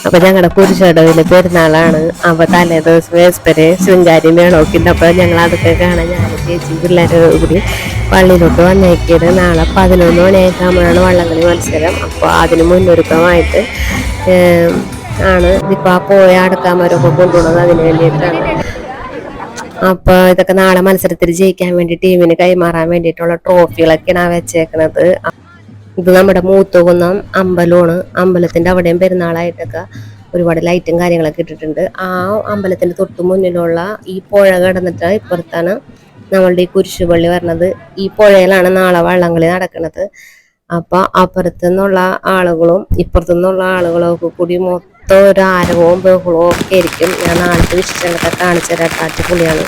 അപ്പൊ ഞങ്ങളുടെ കുരിശടവില് പെരുന്നാളാണ്. അപ്പൊ തലേ ദിവസം വേസ്പര് ശൃംഗാരി മേളമൊക്കെ ഉണ്ട്. അപ്പൊ ഞങ്ങൾ അതൊക്കെ കാണാൻ ഞാൻ ചേച്ചി പിള്ളേരും കൂടി പള്ളിയിലോട്ട് വന്നേക്കിയത്. നാളെ 11 മണിയായിട്ടാകുമ്പോഴാണ് വള്ളംകളി മത്സരം. അപ്പോൾ അതിന് മുന്നൊരുക്കമായിട്ട് ആണ് ഇപ്പൊ ആ പോയ അടക്കാമരൊക്കെ കൊണ്ടുപോകുന്നത് അതിന് വേണ്ടിയിട്ടാണ്. അപ്പൊ ഇതൊക്കെ നാളെ മത്സരത്തിൽ ജയിക്കാൻ വേണ്ടി ടീമിന് കൈമാറാൻ വേണ്ടിയിട്ടുള്ള ട്രോഫികളൊക്കെയാണ് വെച്ചേക്കണത്. ഇത് നമ്മുടെ മൂത്തുകുന്നം അമ്പലമാണ്. അമ്പലത്തിന്റെ അവിടെയും പെരുന്നാളായിട്ടൊക്കെ ഒരുപാട് ലൈറ്റും കാര്യങ്ങളൊക്കെ ഇട്ടിട്ടുണ്ട്. ആ അമ്പലത്തിന്റെ തൊട്ട് മുന്നിലുള്ള ഈ പുഴ കടന്നിട്ട് ഇപ്പുറത്താണ് നമ്മളുടെ ഈ കുരിശുപള്ളി വരണത്. ഈ പുഴയിലാണ് നാളെ വള്ളംകളി നടക്കുന്നത്. അപ്പൊ അപ്പുറത്തു നിന്നുള്ള ആളുകളും ഇപ്പുറത്തു നിന്നുള്ള ആളുകളും ഒക്കെ കൂടി മൊത്തം ഒരു ആരവവും ബഹളവും ഒക്കെ ആയിരിക്കും. ഞാൻ നാളത്തെ വിശേഷങ്ങളൊക്കെ കാണിച്ചു തരാം. അടിപൊളിയാണ്.